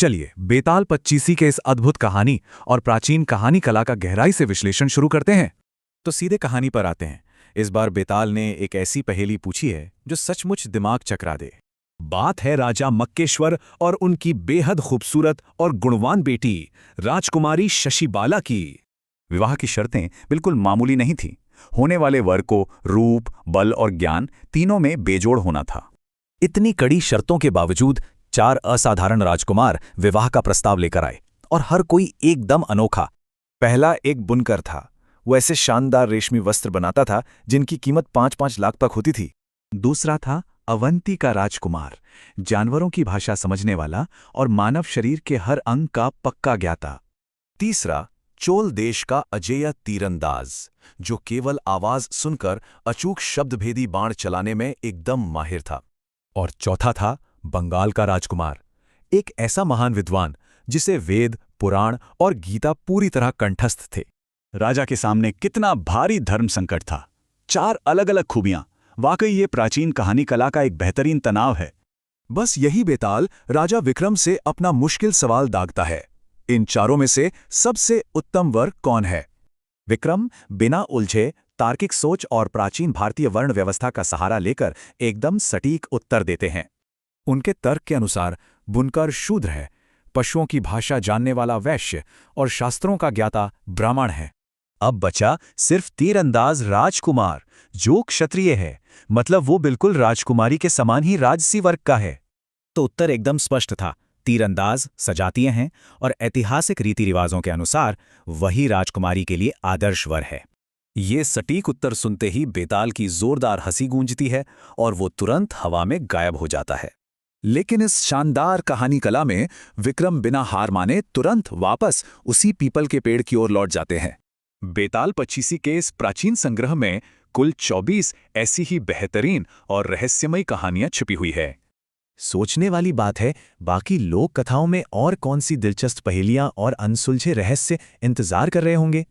चलिए बेताल पच्चीसी के इस अद्भुत कहानी और प्राचीन कहानी कला का गहराई से विश्लेषण शुरू करते हैं। तो सीधे कहानी पर आते हैं। इस बार बेताल ने एक ऐसी पहेली पूछी है जो सचमुच दिमाग चकरा दे। बात है राजा मक्केश्वर और उनकी बेहद खूबसूरत और गुणवान बेटी राजकुमारी शशिबाला की। विवाह की शर्तें बिल्कुल मामूली नहीं थीं। होने वाले वर को रूप, बल और ज्ञान तीनों में बेजोड़ होना था। इतनी कड़ी शर्तों के बावजूद 4 असाधारण राजकुमार विवाह का प्रस्ताव लेकर आए और हर कोई एकदम अनोखा। पहला एक बुनकर था। वो ऐसे शानदार रेशमी वस्त्र बनाता था जिनकी कीमत 5-5 लाख तक होती थी। दूसरा था अवंती का राजकुमार, जानवरों की भाषा समझने वाला और मानव शरीर के हर अंग का पक्का ज्ञाता। तीसरा चोल देश का अजेय तीरंदाज, जो केवल आवाज सुनकर अचूक शब्दभेदी बाण चलाने में एकदम माहिर था। और चौथा था बंगाल का राजकुमार, एक ऐसा महान विद्वान जिसे वेद, पुराण और गीता पूरी तरह कंठस्थ थे। राजा के सामने कितना भारी धर्म संकट था। 4 अलग अलग खूबियां। वाकई ये प्राचीन कहानी कला का एक बेहतरीन तनाव है। बस यही बेताल राजा विक्रम से अपना मुश्किल सवाल दागता है। इन चारों में से सबसे उत्तम वर कौन है? विक्रम बिना उलझे तार्किक सोच और प्राचीन भारतीय वर्ण व्यवस्था का सहारा लेकर एकदम सटीक उत्तर देते हैं। उनके तर्क के अनुसार बुनकर शूद्र है, पशुओं की भाषा जानने वाला वैश्य और शास्त्रों का ज्ञाता ब्राह्मण है। अब बचा सिर्फ तीरंदाज राजकुमार, जो क्षत्रिय है, मतलब वो बिल्कुल राजकुमारी के समान ही राजसी वर्ग का है। तो उत्तर एकदम स्पष्ट था। तीरंदाज सजातीय हैं और ऐतिहासिक रीति रिवाजों के अनुसार वही राजकुमारी के लिए आदर्श वर है। ये सटीक उत्तर सुनते ही बेताल की जोरदार हंसी गूंजती है और वो तुरंत हवा में गायब हो जाता है। लेकिन इस शानदार कहानी कला में विक्रम बिना हार माने तुरंत वापस उसी पीपल के पेड़ की ओर लौट जाते हैं। बेताल पच्चीसी के इस प्राचीन संग्रह में कुल 24 ऐसी ही बेहतरीन और रहस्यमयी कहानियां छुपी हुई है। सोचने वाली बात है, बाकी लोक कथाओं में और कौन सी दिलचस्प पहेलियां और अनसुलझे रहस्य इंतजार कर रहे होंगे।